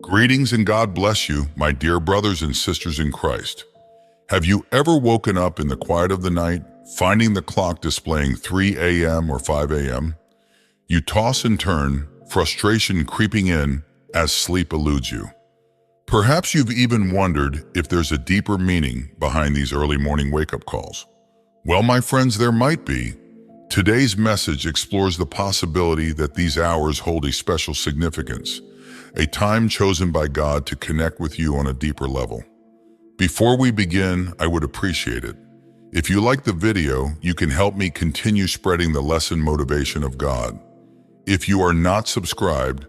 Greetings and God bless you, my dear brothers and sisters in Christ. Have you ever woken up in the quiet of the night, finding the clock displaying 3 a.m. or 5 a.m.? You toss and turn, frustration creeping in as sleep eludes you. Perhaps you've even wondered if there's a deeper meaning behind these early morning wake-up calls. Well, my friends, there might be. Today's message explores the possibility that these hours hold a special significance, a time chosen by God to connect with you on a deeper level. Before we begin, I would appreciate it. If you like the video, you can help me continue spreading the lesson motivation of God. If you are not subscribed,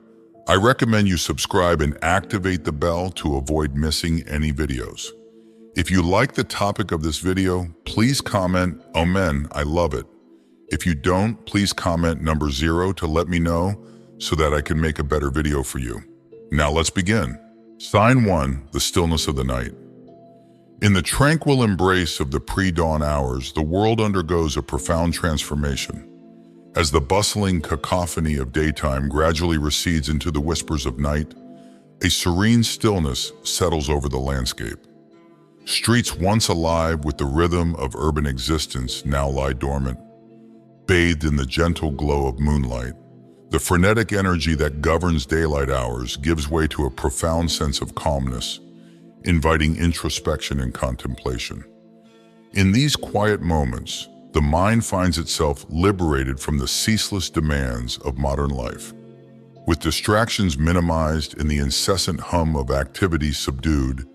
I recommend you subscribe and activate the bell to avoid missing any videos. If you like the topic of this video, please comment, "Amen, I love it." If you don't, please comment number 0 to let me know so that I can make a better video for you. Now let's begin. Sign 1, the stillness of the night. In the tranquil embrace of the pre-dawn hours, the world undergoes a profound transformation. As the bustling cacophony of daytime gradually recedes into the whispers of night, a serene stillness settles over the landscape. Streets once alive with the rhythm of urban existence now lie dormant, bathed in the gentle glow of moonlight. The frenetic energy that governs daylight hours gives way to a profound sense of calmness, inviting introspection and contemplation. In these quiet moments, the mind finds itself liberated from the ceaseless demands of modern life. With distractions minimized and the incessant hum of activity subdued,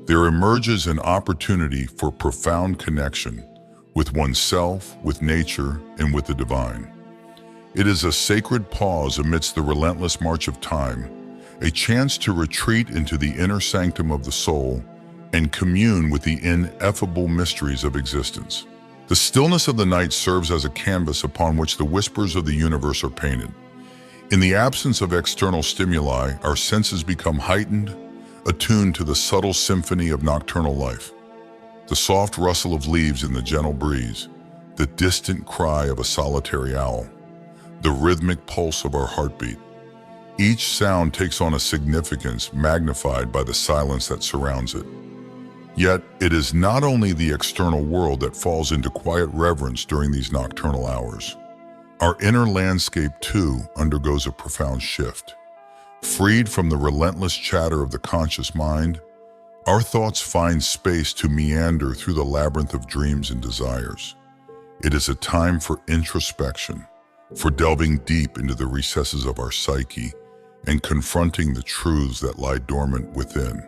there emerges an opportunity for profound connection with oneself, with nature, and with the divine. It is a sacred pause amidst the relentless march of time, a chance to retreat into the inner sanctum of the soul and commune with the ineffable mysteries of existence. The stillness of the night serves as a canvas upon which the whispers of the universe are painted. In the absence of external stimuli, our senses become heightened, attuned to the subtle symphony of nocturnal life. The soft rustle of leaves in the gentle breeze, the distant cry of a solitary owl, the rhythmic pulse of our heartbeat. Each sound takes on a significance magnified by the silence that surrounds it. Yet, it is not only the external world that falls into quiet reverence during these nocturnal hours. Our inner landscape, too, undergoes a profound shift. Freed from the relentless chatter of the conscious mind, our thoughts find space to meander through the labyrinth of dreams and desires. It is a time for introspection, for delving deep into the recesses of our psyche and confronting the truths that lie dormant within.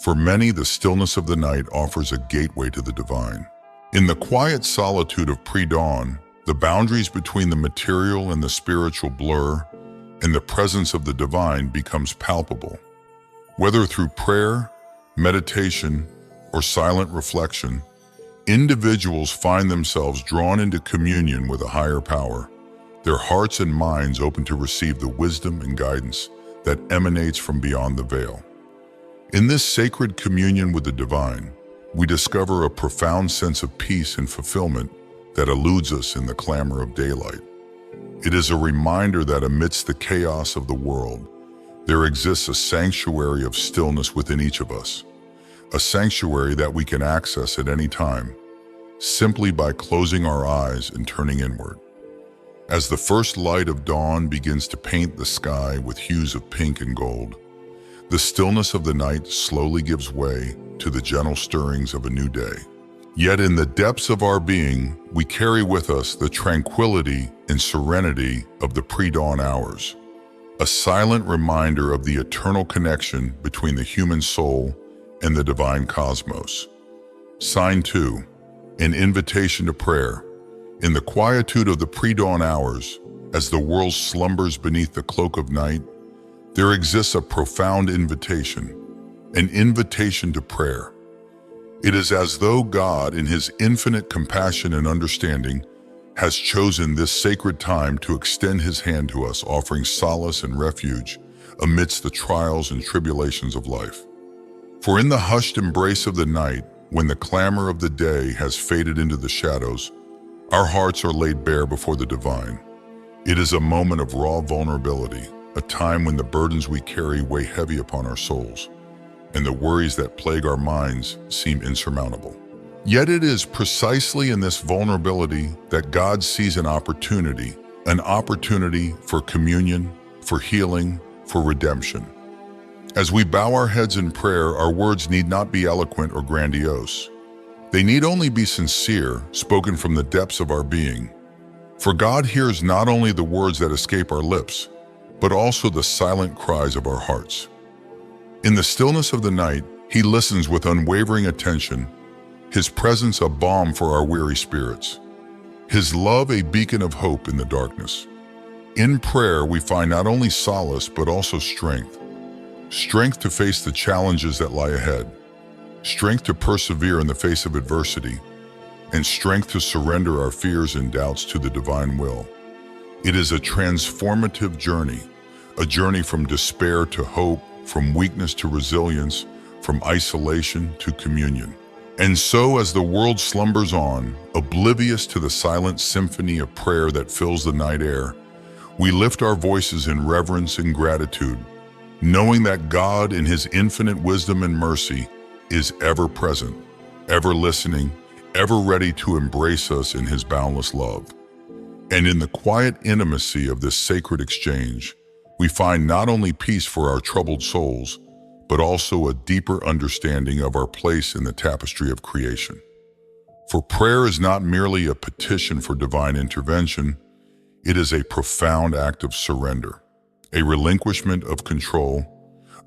For many, the stillness of the night offers a gateway to the divine. In the quiet solitude of pre-dawn, the boundaries between the material and the spiritual blur, and the presence of the divine becomes palpable. Whether through prayer, meditation, or silent reflection, individuals find themselves drawn into communion with a higher power, their hearts and minds open to receive the wisdom and guidance that emanates from beyond the veil. In this sacred communion with the divine, we discover a profound sense of peace and fulfillment that eludes us in the clamor of daylight. It is a reminder that amidst the chaos of the world, there exists a sanctuary of stillness within each of us, a sanctuary that we can access at any time, simply by closing our eyes and turning inward. As the first light of dawn begins to paint the sky with hues of pink and gold, the stillness of the night slowly gives way to the gentle stirrings of a new day. Yet in the depths of our being, we carry with us the tranquility and serenity of the pre-dawn hours, a silent reminder of the eternal connection between the human soul and the divine cosmos. Sign 2, an invitation to prayer. In the quietude of the pre-dawn hours, as the world slumbers beneath the cloak of night, there exists a profound invitation, an invitation to prayer. It is as though God, in His infinite compassion and understanding, has chosen this sacred time to extend His hand to us, offering solace and refuge amidst the trials and tribulations of life. For in the hushed embrace of the night, when the clamor of the day has faded into the shadows, our hearts are laid bare before the divine. It is a moment of raw vulnerability, a time when the burdens we carry weigh heavy upon our souls, and the worries that plague our minds seem insurmountable. Yet it is precisely in this vulnerability that God sees an opportunity for communion, for healing, for redemption. As we bow our heads in prayer, our words need not be eloquent or grandiose. They need only be sincere, spoken from the depths of our being. For God hears not only the words that escape our lips, but also the silent cries of our hearts. In the stillness of the night, He listens with unwavering attention, His presence a balm for our weary spirits, His love a beacon of hope in the darkness. In prayer, we find not only solace, but also strength. Strength to face the challenges that lie ahead, strength to persevere in the face of adversity, and strength to surrender our fears and doubts to the divine will. It is a transformative journey, a journey from despair to hope, from weakness to resilience, from isolation to communion. And so, as the world slumbers on, oblivious to the silent symphony of prayer that fills the night air, we lift our voices in reverence and gratitude, knowing that God, in His infinite wisdom and mercy, is ever present, ever listening, ever ready to embrace us in His boundless love. And in the quiet intimacy of this sacred exchange, we find not only peace for our troubled souls, but also a deeper understanding of our place in the tapestry of creation. For prayer is not merely a petition for divine intervention, it is a profound act of surrender, a relinquishment of control,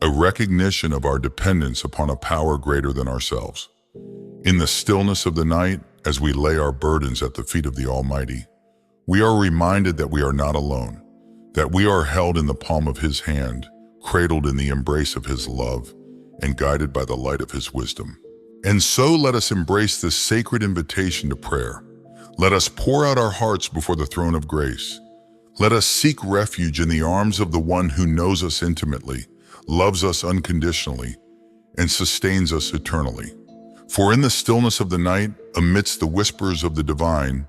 a recognition of our dependence upon a power greater than ourselves. In the stillness of the night, as we lay our burdens at the feet of the Almighty, we are reminded that we are not alone, that we are held in the palm of His hand, cradled in the embrace of His love, and guided by the light of His wisdom. And so let us embrace this sacred invitation to prayer. Let us pour out our hearts before the throne of grace. Let us seek refuge in the arms of the one who knows us intimately, loves us unconditionally, and sustains us eternally. For in the stillness of the night, amidst the whispers of the divine,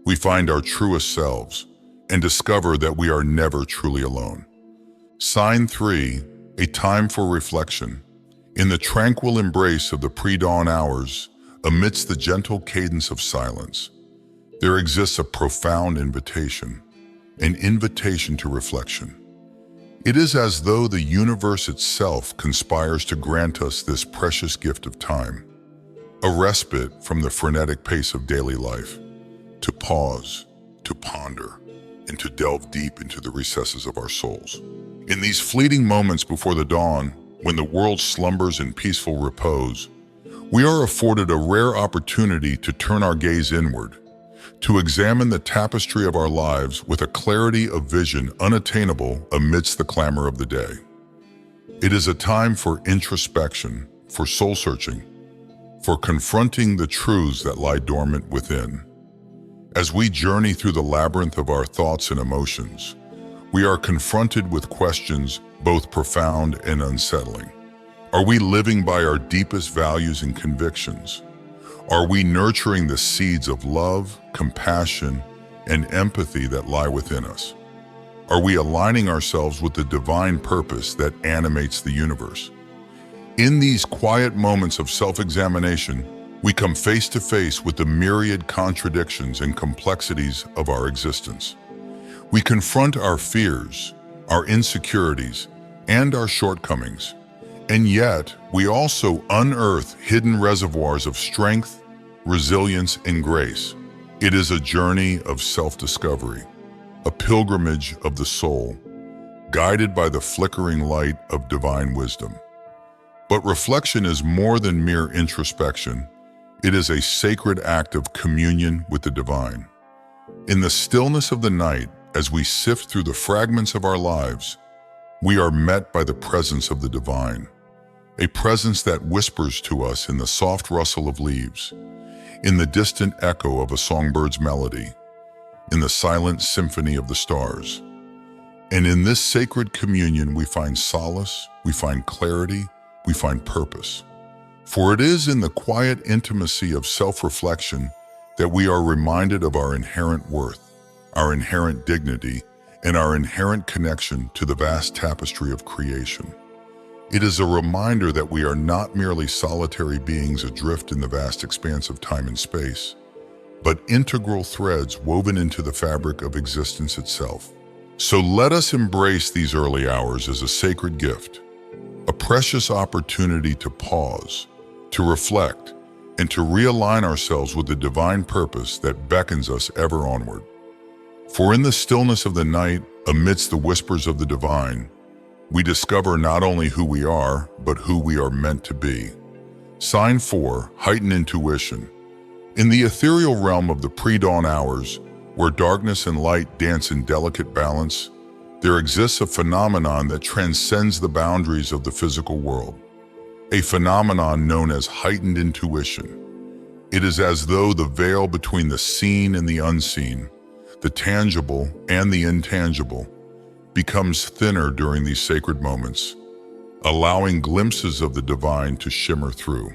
we find our truest selves and discover that we are never truly alone. Sign 3, a time for reflection. In the tranquil embrace of the pre-dawn hours, amidst the gentle cadence of silence, there exists a profound invitation, an invitation to reflection. It is as though the universe itself conspires to grant us this precious gift of time, a respite from the frenetic pace of daily life, to pause, to ponder, and to delve deep into the recesses of our souls. In these fleeting moments before the dawn, when the world slumbers in peaceful repose, we are afforded a rare opportunity to turn our gaze inward, to examine the tapestry of our lives with a clarity of vision unattainable amidst the clamor of the day. It is a time for introspection, for soul-searching, for confronting the truths that lie dormant within. As we journey through the labyrinth of our thoughts and emotions, we are confronted with questions both profound and unsettling. Are we living by our deepest values and convictions? Are we nurturing the seeds of love, compassion, and empathy that lie within us? Are we aligning ourselves with the divine purpose that animates the universe? In these quiet moments of self-examination, we come face to face with the myriad contradictions and complexities of our existence. We confront our fears, our insecurities, and our shortcomings. And yet, we also unearth hidden reservoirs of strength, resilience, and grace. It is a journey of self-discovery, a pilgrimage of the soul, guided by the flickering light of divine wisdom. But reflection is more than mere introspection. It is a sacred act of communion with the divine. In the stillness of the night, as we sift through the fragments of our lives, we are met by the presence of the divine, a presence that whispers to us in the soft rustle of leaves, in the distant echo of a songbird's melody, in the silent symphony of the stars. And in this sacred communion, we find solace, we find clarity, we find purpose. For it is in the quiet intimacy of self-reflection that we are reminded of our inherent worth, our inherent dignity, and our inherent connection to the vast tapestry of creation. It is a reminder that we are not merely solitary beings adrift in the vast expanse of time and space, but integral threads woven into the fabric of existence itself. So let us embrace these early hours as a sacred gift, a precious opportunity to pause, to reflect, and to realign ourselves with the divine purpose that beckons us ever onward. For in the stillness of the night, amidst the whispers of the divine, we discover not only who we are, but who we are meant to be. Sign 4, Heightened Intuition. In the ethereal realm of the pre-dawn hours, where darkness and light dance in delicate balance, there exists a phenomenon that transcends the boundaries of the physical world. A phenomenon known as heightened intuition. It is as though the veil between the seen and the unseen, the tangible and the intangible, becomes thinner during these sacred moments, allowing glimpses of the divine to shimmer through.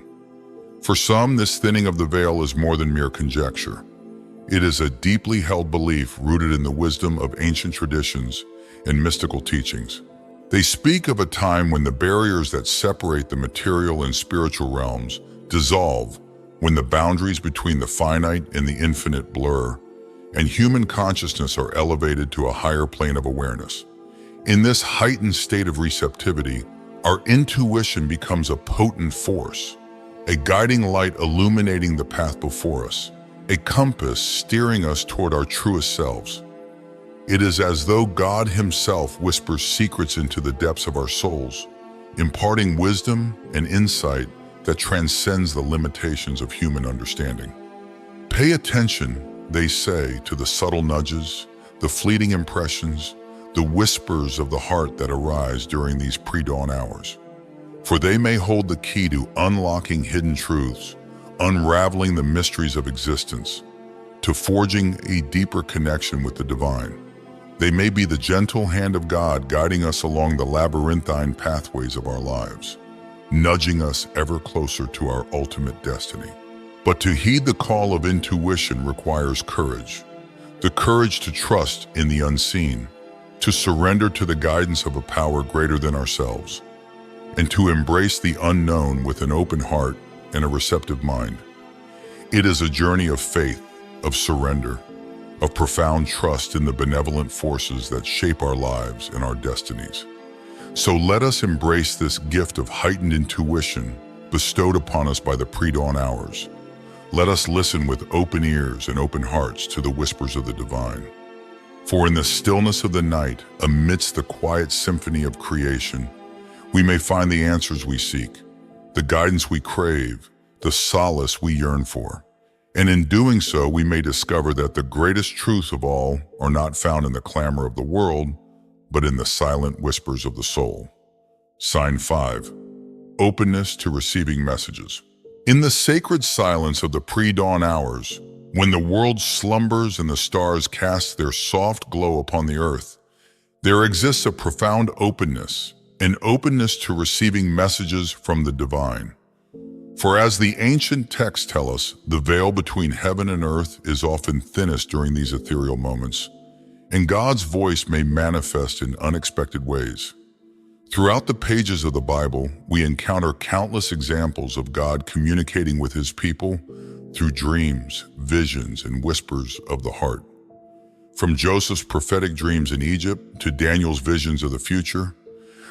For some, this thinning of the veil is more than mere conjecture. It is a deeply held belief rooted in the wisdom of ancient traditions and mystical teachings. They speak of a time when the barriers that separate the material and spiritual realms dissolve, when the boundaries between the finite and the infinite blur, and human consciousness are elevated to a higher plane of awareness. In this heightened state of receptivity, our intuition becomes a potent force, a guiding light illuminating the path before us, a compass steering us toward our truest selves. It is as though God Himself whispers secrets into the depths of our souls, imparting wisdom and insight that transcends the limitations of human understanding. Pay attention, they say, to the subtle nudges, the fleeting impressions, the whispers of the heart that arise during these pre-dawn hours. For they may hold the key to unlocking hidden truths, unraveling the mysteries of existence, to forging a deeper connection with the divine. They may be the gentle hand of God guiding us along the labyrinthine pathways of our lives, nudging us ever closer to our ultimate destiny. But to heed the call of intuition requires courage, the courage to trust in the unseen, to surrender to the guidance of a power greater than ourselves, and to embrace the unknown with an open heart and a receptive mind. It is a journey of faith, of surrender, of profound trust in the benevolent forces that shape our lives and our destinies. So let us embrace this gift of heightened intuition bestowed upon us by the pre-dawn hours. Let us listen with open ears and open hearts to the whispers of the divine. For in the stillness of the night, amidst the quiet symphony of creation, we may find the answers we seek, the guidance we crave, the solace we yearn for. And in doing so, we may discover that the greatest truths of all are not found in the clamor of the world, but in the silent whispers of the soul. Sign 5. Openness to receiving messages. In the sacred silence of the pre-dawn hours, when the world slumbers and the stars cast their soft glow upon the earth, there exists a profound openness, an openness to receiving messages from the divine. For as the ancient texts tell us, the veil between heaven and earth is often thinnest during these ethereal moments, and God's voice may manifest in unexpected ways. Throughout the pages of the Bible, we encounter countless examples of God communicating with His people through dreams, visions, and whispers of the heart. From Joseph's prophetic dreams in Egypt to Daniel's visions of the future,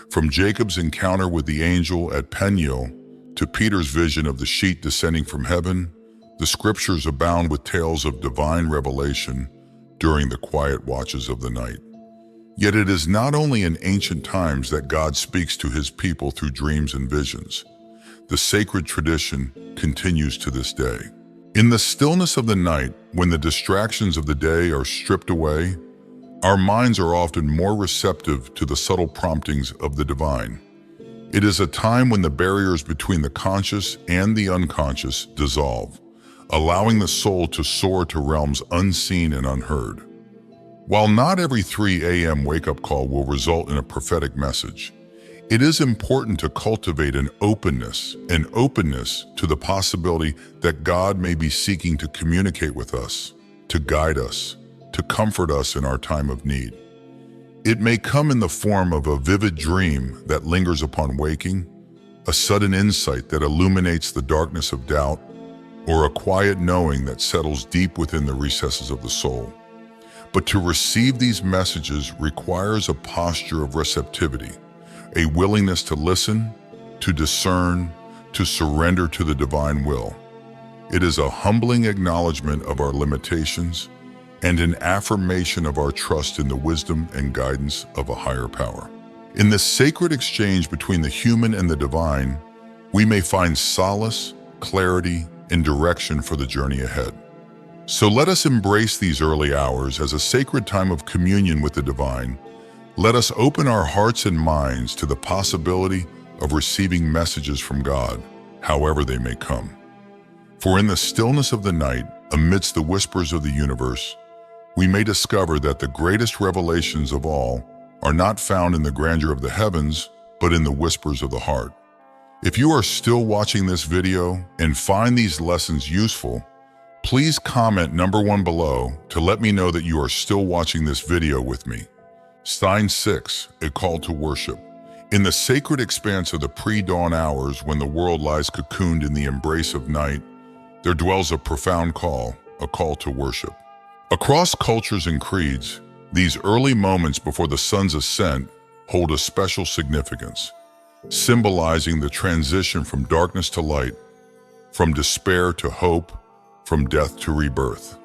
from Jacob's encounter with the angel at Peniel to Peter's vision of the sheet descending from heaven, the scriptures abound with tales of divine revelation during the quiet watches of the night. Yet it is not only in ancient times that God speaks to His people through dreams and visions. The sacred tradition continues to this day. In the stillness of the night, when the distractions of the day are stripped away, our minds are often more receptive to the subtle promptings of the divine. It is a time when the barriers between the conscious and the unconscious dissolve, allowing the soul to soar to realms unseen and unheard. While not every 3 a.m. wake-up call will result in a prophetic message, it is important to cultivate an openness to the possibility that God may be seeking to communicate with us, to guide us, to comfort us in our time of need. It may come in the form of a vivid dream that lingers upon waking, a sudden insight that illuminates the darkness of doubt, or a quiet knowing that settles deep within the recesses of the soul. But to receive these messages requires a posture of receptivity, a willingness to listen, to discern, to surrender to the divine will. It is a humbling acknowledgement of our limitations and an affirmation of our trust in the wisdom and guidance of a higher power. In this sacred exchange between the human and the divine, we may find solace, clarity, and direction for the journey ahead. So let us embrace these early hours as a sacred time of communion with the divine. Let us open our hearts and minds to the possibility of receiving messages from God, however they may come. For in the stillness of the night, amidst the whispers of the universe, we may discover that the greatest revelations of all are not found in the grandeur of the heavens, but in the whispers of the heart. If you are still watching this video and find these lessons useful, please comment number 1 below to let me know that you are still watching this video with me. Sign 6, a call to worship. In the sacred expanse of the pre-dawn hours when the world lies cocooned in the embrace of night, there dwells a profound call, a call to worship. Across cultures and creeds, these early moments before the sun's ascent hold a special significance, symbolizing the transition from darkness to light, from despair to hope, from death to rebirth.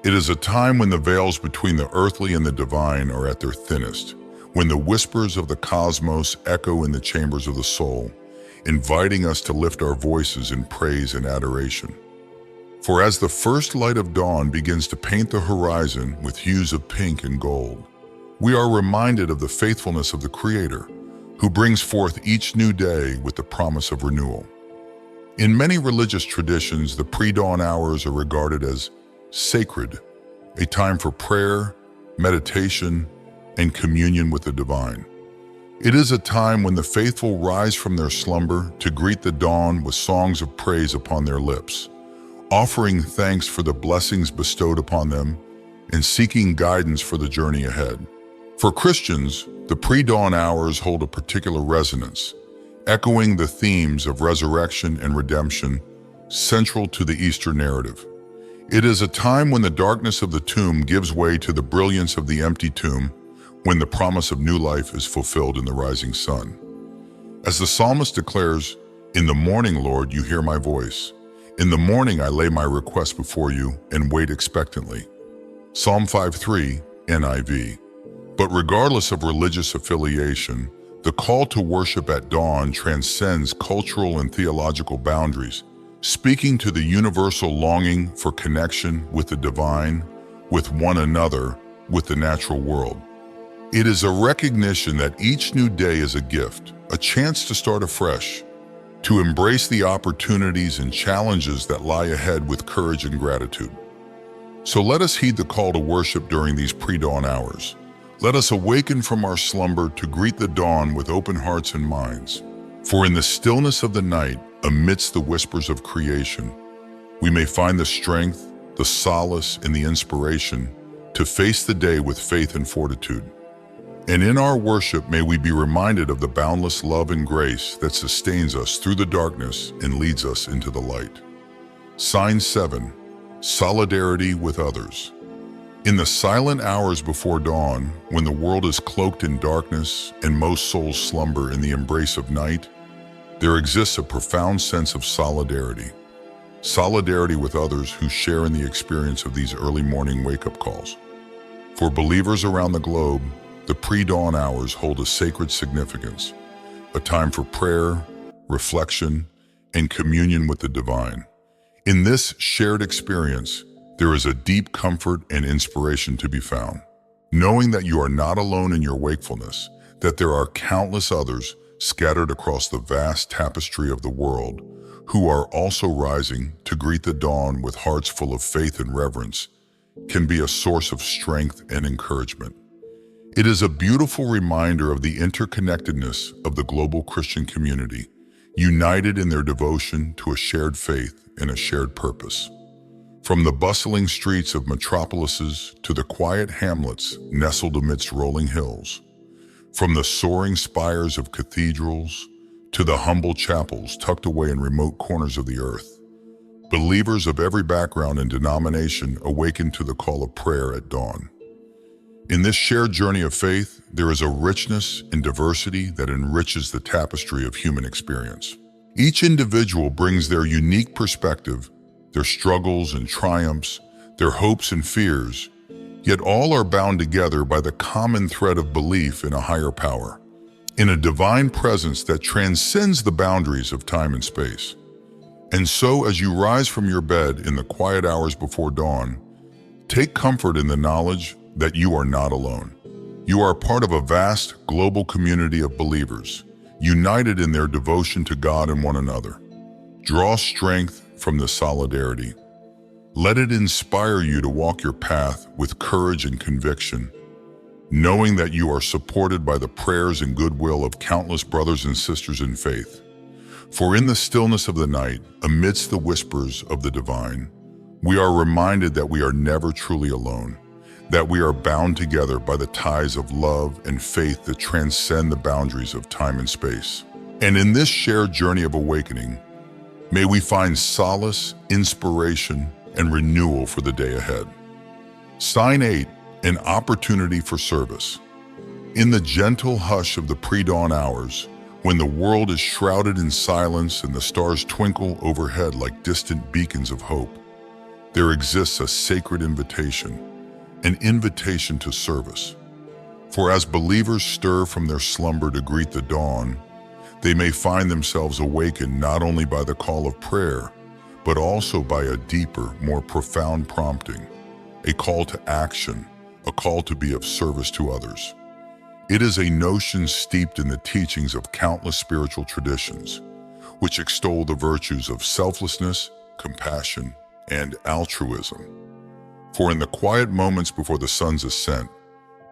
It is a time when the veils between the earthly and the divine are at their thinnest, when the whispers of the cosmos echo in the chambers of the soul, inviting us to lift our voices in praise and adoration. For as the first light of dawn begins to paint the horizon with hues of pink and gold, we are reminded of the faithfulness of the Creator, who brings forth each new day with the promise of renewal. In many religious traditions, the pre-dawn hours are regarded as sacred, a time for prayer, meditation, and communion with the divine. It is a time when the faithful rise from their slumber to greet the dawn with songs of praise upon their lips, offering thanks for the blessings bestowed upon them and seeking guidance for the journey ahead. For Christians, the pre-dawn hours hold a particular resonance, echoing the themes of resurrection and redemption central to the Easter narrative. It is a time when the darkness of the tomb gives way to the brilliance of the empty tomb, when the promise of new life is fulfilled in the rising sun. As the psalmist declares, "In the morning, Lord, you hear my voice. In the morning I lay my request before you and wait expectantly." Psalm 5:3, NIV. But regardless of religious affiliation, the call to worship at dawn transcends cultural and theological boundaries, speaking to the universal longing for connection with the divine, with one another, with the natural world. It is a recognition that each new day is a gift, a chance to start afresh, to embrace the opportunities and challenges that lie ahead with courage and gratitude. So let us heed the call to worship during these pre-dawn hours. Let us awaken from our slumber to greet the dawn with open hearts and minds. For in the stillness of the night, amidst the whispers of creation, we may find the strength, the solace, and the inspiration to face the day with faith and fortitude. And in our worship, may we be reminded of the boundless love and grace that sustains us through the darkness and leads us into the light. Sign 7, solidarity with others. In the silent hours before dawn, when the world is cloaked in darkness and most souls slumber in the embrace of night, there exists a profound sense of solidarity. Solidarity with others who share in the experience of these early morning wake-up calls. For believers around the globe, the pre-dawn hours hold a sacred significance, a time for prayer, reflection, and communion with the divine. In this shared experience, there is a deep comfort and inspiration to be found, knowing that you are not alone in your wakefulness, that there are countless others scattered across the vast tapestry of the world who are also rising to greet the dawn with hearts full of faith and reverence, can be a source of strength and encouragement. It is a beautiful reminder of the interconnectedness of the global Christian community, united in their devotion to a shared faith and a shared purpose. From the bustling streets of metropolises to the quiet hamlets nestled amidst rolling hills, from the soaring spires of cathedrals to the humble chapels tucked away in remote corners of the earth, believers of every background and denomination awakened to the call of prayer at dawn. In this shared journey of faith, there is a richness and diversity that enriches the tapestry of human experience. Each individual brings their unique perspective, their struggles and triumphs, their hopes and fears, yet all are bound together by the common thread of belief in a higher power, in a divine presence that transcends the boundaries of time and space. And so, as you rise from your bed in the quiet hours before dawn, take comfort in the knowledge that you are not alone. You are part of a vast, global community of believers, united in their devotion to God and one another. Draw strength from this solidarity. Let it inspire you to walk your path with courage and conviction, knowing that you are supported by the prayers and goodwill of countless brothers and sisters in faith. For in the stillness of the night, amidst the whispers of the divine, we are reminded that we are never truly alone, that we are bound together by the ties of love and faith that transcend the boundaries of time and space. And in this shared journey of awakening, may we find solace, inspiration, and renewal for the day ahead. Sign 8, an opportunity for service. In the gentle hush of the pre-dawn hours, when the world is shrouded in silence and the stars twinkle overhead like distant beacons of hope, there exists a sacred invitation, an invitation to service. For as believers stir from their slumber to greet the dawn, they may find themselves awakened not only by the call of prayer, but also by a deeper, more profound prompting, a call to action, a call to be of service to others. It is a notion steeped in the teachings of countless spiritual traditions, which extol the virtues of selflessness, compassion, and altruism. For in the quiet moments before the sun's ascent,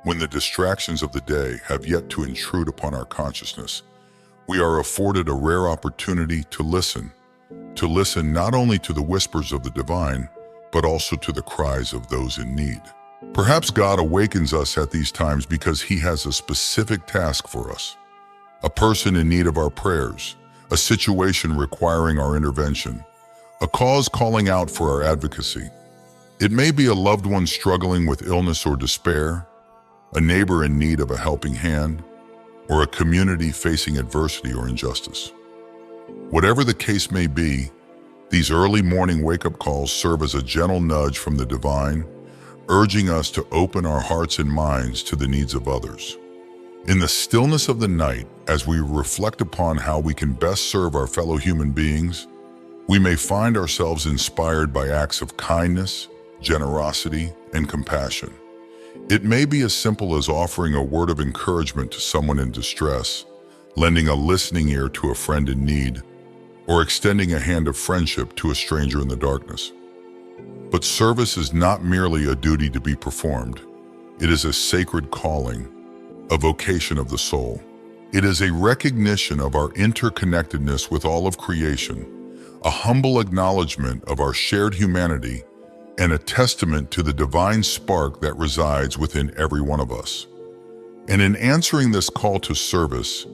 when the distractions of the day have yet to intrude upon our consciousness, we are afforded a rare opportunity to listen not only to the whispers of the divine, but also to the cries of those in need. Perhaps God awakens us at these times because He has a specific task for us, a person in need of our prayers, a situation requiring our intervention, a cause calling out for our advocacy. It may be a loved one struggling with illness or despair, a neighbor in need of a helping hand, or a community facing adversity or injustice. Whatever the case may be, these early morning wake-up calls serve as a gentle nudge from the divine, urging us to open our hearts and minds to the needs of others. In the stillness of the night, as we reflect upon how we can best serve our fellow human beings, we may find ourselves inspired by acts of kindness, generosity, and compassion. It may be as simple as offering a word of encouragement to someone in distress, lending a listening ear to a friend in need, or extending a hand of friendship to a stranger in the darkness. But service is not merely a duty to be performed. It is a sacred calling, a vocation of the soul. It is a recognition of our interconnectedness with all of creation, a humble acknowledgement of our shared humanity, and a testament to the divine spark that resides within every one of us. And in answering this call to service,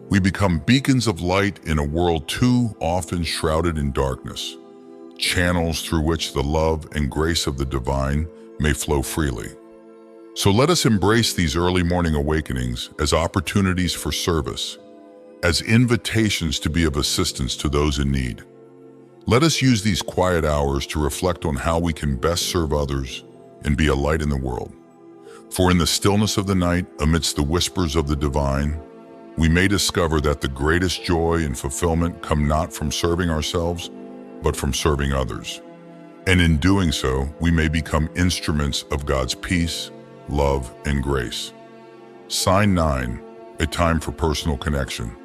we become beacons of light in a world too often shrouded in darkness, channels through which the love and grace of the divine may flow freely. So let us embrace these early morning awakenings as opportunities for service, as invitations to be of assistance to those in need. Let us use these quiet hours to reflect on how we can best serve others and be a light in the world. For in the stillness of the night, amidst the whispers of the divine, we may discover that the greatest joy and fulfillment come not from serving ourselves, but from serving others. And in doing so, we may become instruments of God's peace, love, and grace. Sign 9, a time for personal connection.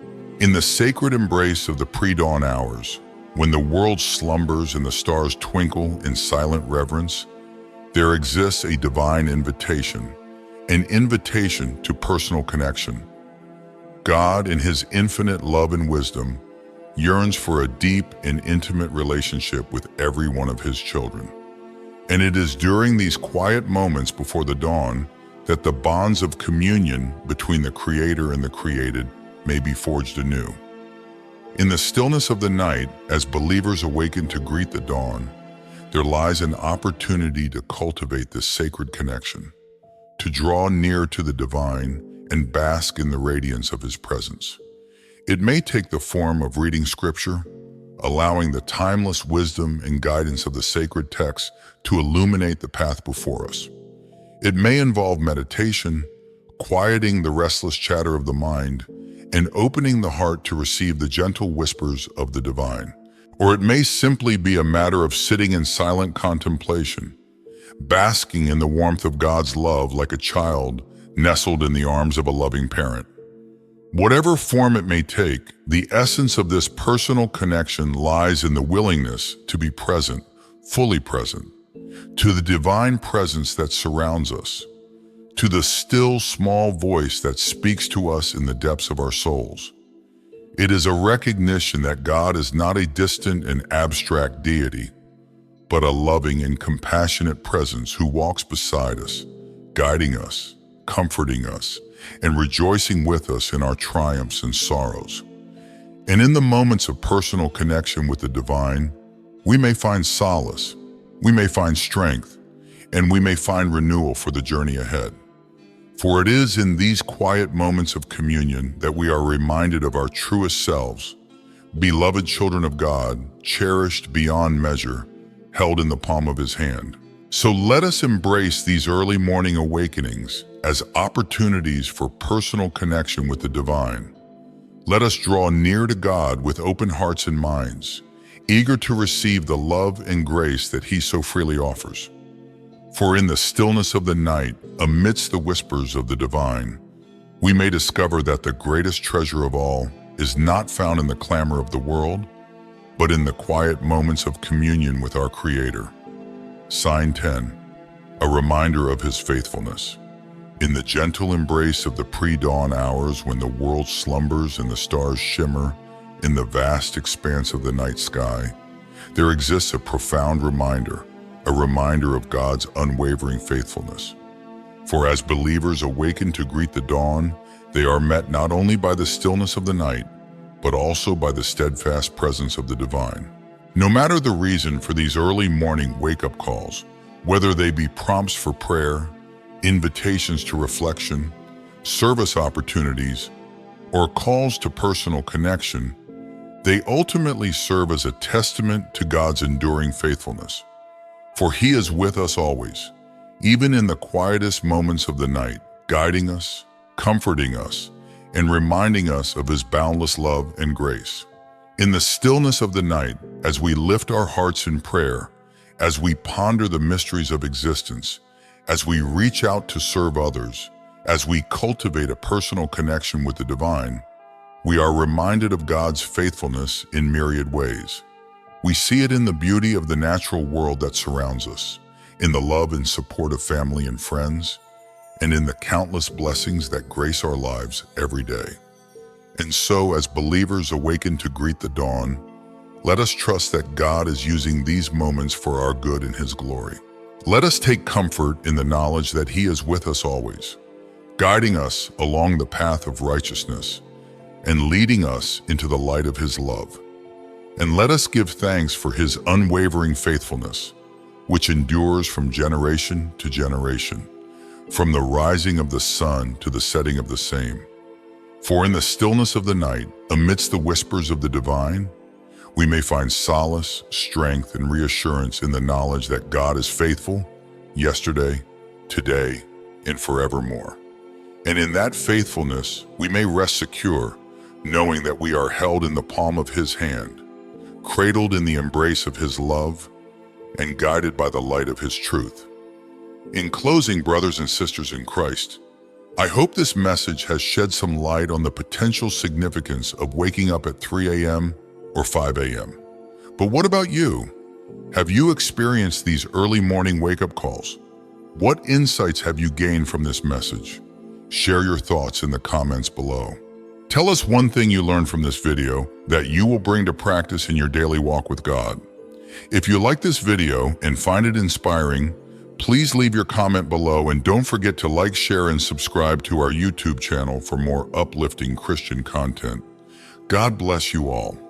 In the sacred embrace of the pre-dawn hours, when the world slumbers and the stars twinkle in silent reverence, there exists a divine invitation, an invitation to personal connection. God, in His infinite love and wisdom, yearns for a deep and intimate relationship with every one of His children. And it is during these quiet moments before the dawn that the bonds of communion between the Creator and the created may be forged anew. In the stillness of the night, as believers awaken to greet the dawn, there lies an opportunity to cultivate this sacred connection, to draw near to the divine and bask in the radiance of His presence. It may take the form of reading Scripture, allowing the timeless wisdom and guidance of the sacred text to illuminate the path before us. It may involve meditation, quieting the restless chatter of the mind, and opening the heart to receive the gentle whispers of the divine. Or it may simply be a matter of sitting in silent contemplation, basking in the warmth of God's love like a child nestled in the arms of a loving parent. Whatever form it may take, the essence of this personal connection lies in the willingness to be present, fully present, to the divine presence that surrounds us, to the still small voice that speaks to us in the depths of our souls. It is a recognition that God is not a distant and abstract deity, but a loving and compassionate presence who walks beside us, guiding us, comforting us, and rejoicing with us in our triumphs and sorrows. And in the moments of personal connection with the divine, we may find solace, we may find strength, and we may find renewal for the journey ahead. For it is in these quiet moments of communion that we are reminded of our truest selves, beloved children of God, cherished beyond measure, held in the palm of His hand. So let us embrace these early morning awakenings as opportunities for personal connection with the divine. Let us draw near to God with open hearts and minds, eager to receive the love and grace that He so freely offers. For in the stillness of the night, amidst the whispers of the divine, we may discover that the greatest treasure of all is not found in the clamor of the world, but in the quiet moments of communion with our Creator. Sign 10, a reminder of His faithfulness. In the gentle embrace of the pre-dawn hours when the world slumbers and the stars shimmer in the vast expanse of the night sky, there exists a profound reminder, a reminder of God's unwavering faithfulness. For as believers awaken to greet the dawn, they are met not only by the stillness of the night, but also by the steadfast presence of the divine. No matter the reason for these early morning wake-up calls, whether they be prompts for prayer, invitations to reflection, service opportunities, or calls to personal connection, they ultimately serve as a testament to God's enduring faithfulness. For He is with us always, even in the quietest moments of the night, guiding us, comforting us, and reminding us of His boundless love and grace. In the stillness of the night, as we lift our hearts in prayer, as we ponder the mysteries of existence, as we reach out to serve others, as we cultivate a personal connection with the divine, we are reminded of God's faithfulness in myriad ways. We see it in the beauty of the natural world that surrounds us, in the love and support of family and friends, and in the countless blessings that grace our lives every day. And so, as believers awaken to greet the dawn, let us trust that God is using these moments for our good and His glory. Let us take comfort in the knowledge that He is with us always, guiding us along the path of righteousness and leading us into the light of His love. And let us give thanks for His unwavering faithfulness, which endures from generation to generation, from the rising of the sun to the setting of the same. For in the stillness of the night, amidst the whispers of the divine, we may find solace, strength, and reassurance in the knowledge that God is faithful yesterday, today, and forevermore. And in that faithfulness, we may rest secure, knowing that we are held in the palm of His hand, cradled in the embrace of His love, and guided by the light of His truth. In closing, brothers and sisters in Christ, I hope this message has shed some light on the potential significance of waking up at 3 a.m. or 5 a.m. But what about you? Have you experienced these early morning wake-up calls? What insights have you gained from this message? Share your thoughts in the comments below. Tell us one thing you learned from this video that you will bring to practice in your daily walk with God. If you like this video and find it inspiring, please leave your comment below and don't forget to like, share, and subscribe to our YouTube channel for more uplifting Christian content. God bless you all.